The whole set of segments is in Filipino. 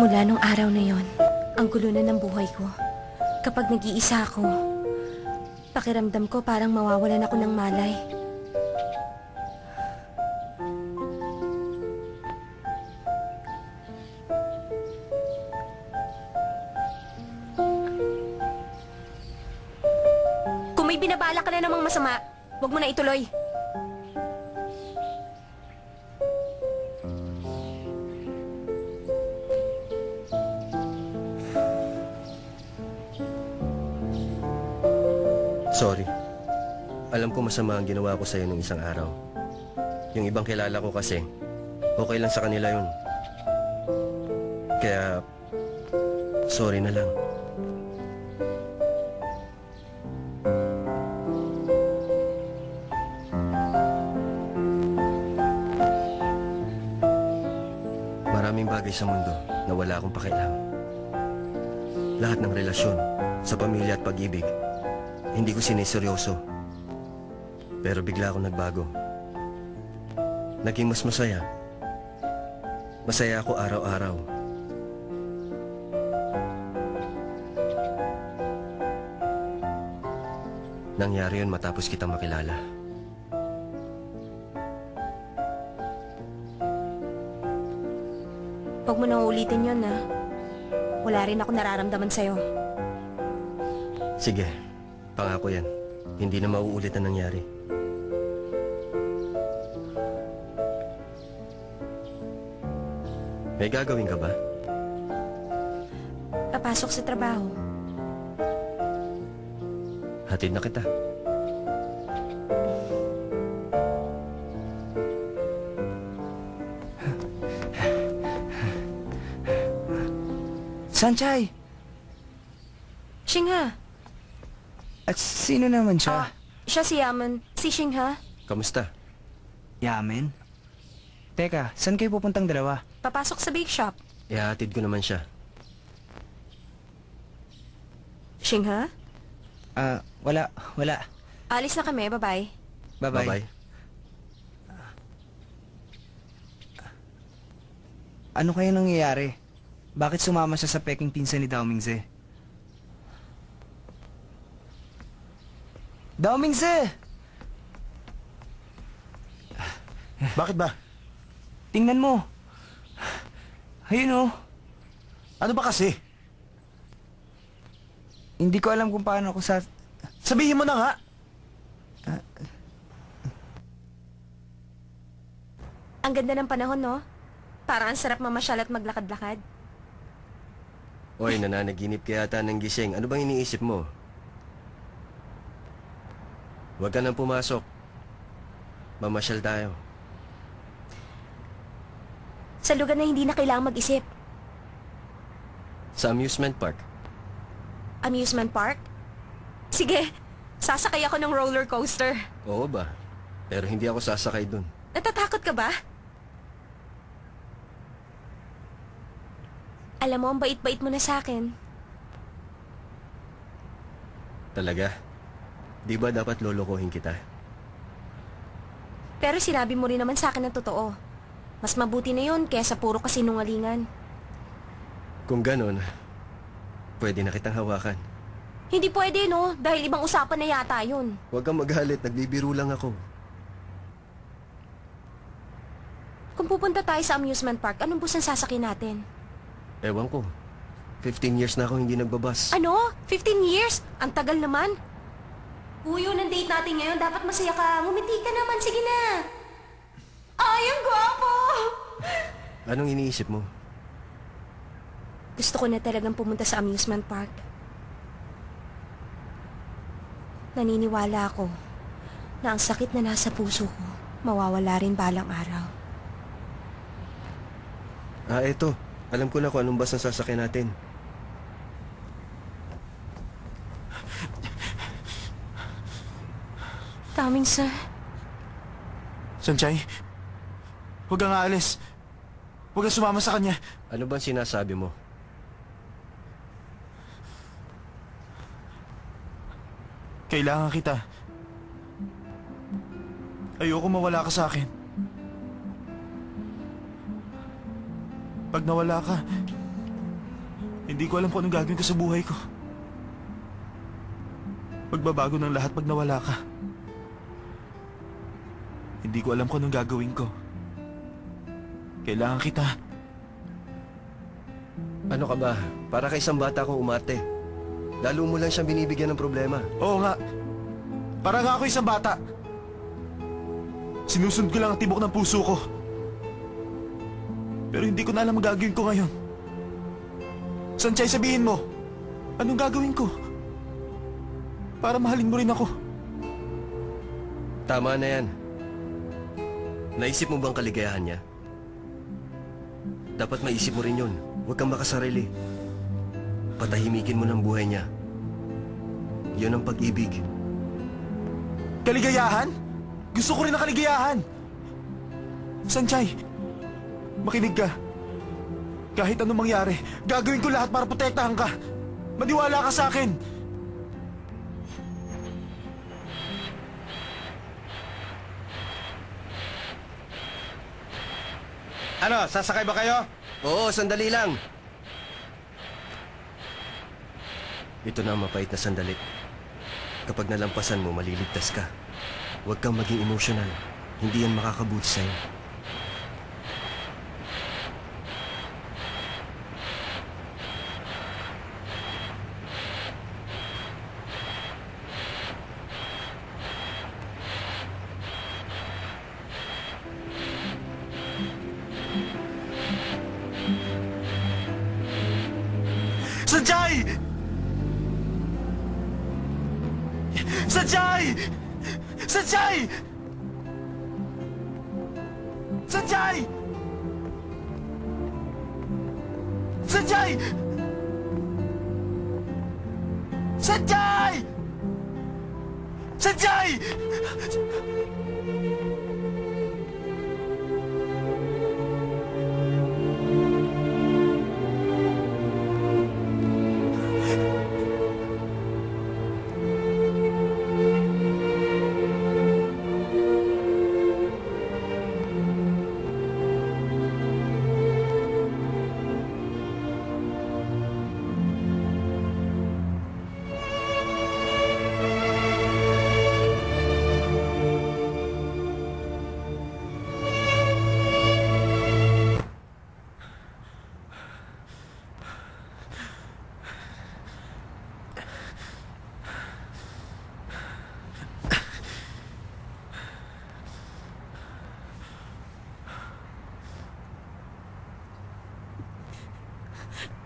Mula nung araw na yon, ang gulo na ng buhay ko. Kapag nag-iisa ako, pakiramdam ko parang mawawalan ako ng malay. Kung may binabala ka na namang masama, huwag mo na ituloy. Sorry. Alam ko masama ang ginawa ko sa'yo nung isang araw. Yung ibang kilala ko kasi, okay lang sa kanila yun. Kaya, sorry na lang. Maraming bagay sa mundo na wala akong pakialam. Lahat ng relasyon, sa pamilya at pag-ibig, hindi ko siniseryoso. Pero bigla akong nagbago. Naging mas masaya. Masaya ako araw-araw. Nangyari yun matapos kitang makilala. Huwag mo nang ulitin yun, ha? Wala rin ako nararamdaman sa'yo. Sige. Pangako yan. Hindi na mauulit ang nangyari. May gagawin ka ba? Papasok sa trabaho. Hatid na kita. Sanchay! Shingha! At sino naman siya? Siya si Yaman. Si Shingha. Kamusta? Yamen? Teka, saan kayo pupuntang dalawa? Papasok sa bake shop. Ihahatid ko naman siya. Shingha? Wala. Alis na kami. Bye-bye. Bye-bye. Bye-bye. Ano kaya nangyayari? Bakit sumama siya sa peking pinsan ni Dao Mingze? Dao Mingze! Bakit ba? Tingnan mo. Ayun oh. Ano ba kasi? Hindi ko alam kung paano ako Sabihin mo na nga! Ang ganda ng panahon, no? Parang ang sarap mamasyal at maglakad-lakad. Oy, nananaginip ka yata ng gising. Ano bang iniisip mo? Huwag ka nang pumasok. Mamasyal tayo. Sa lugar na hindi na kailangang mag-isip. Sa amusement park. Amusement park? Sige, sasakay ako ng roller coaster. Oo ba? Pero hindi ako sasakay dun. Natatakot ka ba? Alam mo, ang bait-bait mo na sa akin. Talaga? Di ba dapat lolokohin kita? Pero sinabi mo rin naman sa akin ng totoo. Mas mabuti na yun kaysa puro kasinungalingan. Kung ganon, pwede na kitang hawakan. Hindi pwede, no? Dahil ibang usapan na yata yun. Huwag kang magalit, nagbibiro lang ako. Kung pupunta tayo sa amusement park, anong bus ang sasakyan natin? Ewan ko. 15 years na ako hindi nagbabas. Ano? 15 years? Ang tagal naman. Uyo, ng date natin ngayon. Dapat masaya ka. Ngumiti ka naman. Sige na. Ay, ang gwapo! Anong iniisip mo? Gusto ko na talagang pumunta sa amusement park. Naniniwala ako na ang sakit na nasa puso ko mawawala rin balang araw. Eto. Alam ko na kung anong bus ang sasakyan natin. Daming sir. Sanchay, huwag kang aalis. Huwag kang sumama sa kanya. Ano bang sinasabi mo? Kailangan kita. Ayoko mawala ka sa akin. Pag nawala ka, Hindi ko alam kung anong gagawin ko sa buhay ko. Magbabago ng lahat pag nawala ka. Hindi ko alam kung anong gagawin ko. Kailangan kita. Ano ka ba? Para kay isang bata kong umarte. Lalo mo lang siyang binibigyan ng problema. Oo nga. Para nga ako isang bata. Sinusund ko lang ang tibok ng puso ko. Pero hindi ko na alam ang gagawin ko ngayon. Sanchay, sabihin mo, anong gagawin ko? Para mahalin mo rin ako. Tama na yan. Naisip mo bang kaligayahan niya? Dapat maisip mo rin yun. Huwag kang makasarili. Patahimikin mo ng buhay niya. Yun ang pag-ibig. Kaligayahan? Gusto ko rin ang kaligayahan. Sanchay, makinig ka. Kahit anong mangyari, gagawin ko lahat para protektahan ka. Maniwala ka sa akin. Ano, sasakay ba kayo? Oo, sandali lang. Ito na ang mapait na sandali. Kapag nalampasan mo, maliligtas ka. Huwag kang maging emotional. Hindi yan makakabuti sa'yo. Sanjay! Sanjay! Sanjay! Sanjay! Sanjay! Sanjay! Sanjay!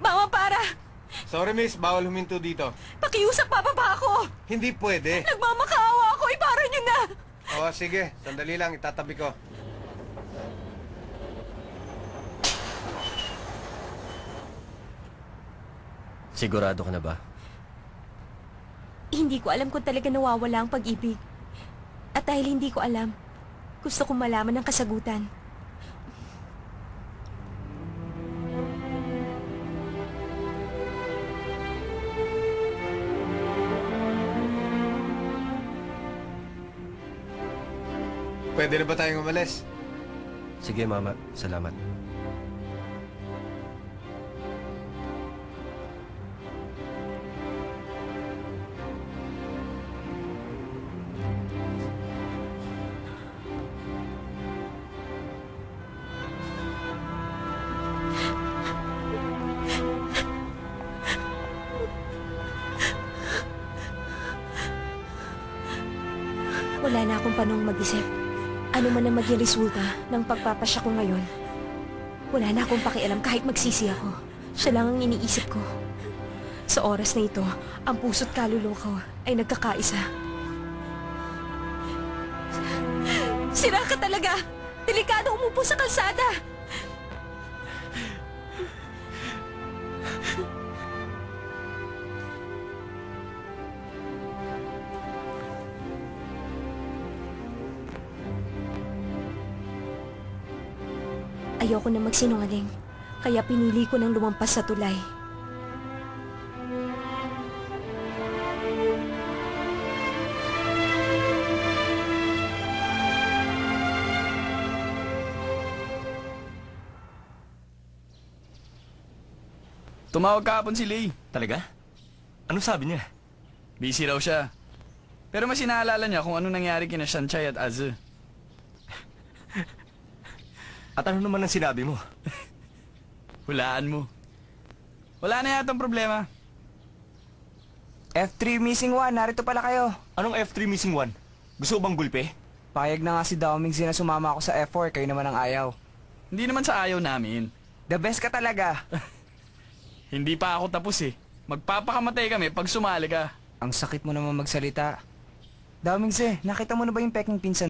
Mama, para! Sorry miss, bawal huminto dito. Pakiusap, pababa ako! Hindi pwede. Nagmamakaawa ako, ipara niyo na! O sige, sandali lang, itatabi ko. Sigurado ka na ba? Hindi ko alam kung talaga nawawala ang pag-ibig. At dahil hindi ko alam, gusto kong malaman ang kasagutan. Pwede na ba tayong umalis? Sige, Mama. Salamat. Wala na akong panong mag-isip. Ano man ang maging resulta ng pagpapasya ko ngayon, wala na akong pakialam kahit magsisi ako. Siya lang ang iniisip ko. Sa oras na ito, ang puso't kaluluwa ko ay nagkakaisa. Sira ka talaga! Delikado umupo sa kalsada! Ayoko na magsinungaling, kaya pinili ko nang lumampas sa tulay. Tumawag kahapon si Lay. Talaga? Ano sabi niya? Busy raw siya. Pero mas inaalala niya kung ano nangyari kina Shanchay at Az. At ano naman ang sinabi mo? Hulaan mo. Wala na yatang problema. F3 missing 1, narito pala kayo. Anong F3 missing 1? Gusto bang gulpe? Payag na nga si Daoming na sumama ako sa F4, kayo naman ang ayaw. Hindi naman sa ayaw namin. The best ka talaga. Hindi pa ako tapos eh. Magpapakamatay kami pag sumali ka. Ang sakit mo naman magsalita. Daoming nakita mo na ba yung peking pinsan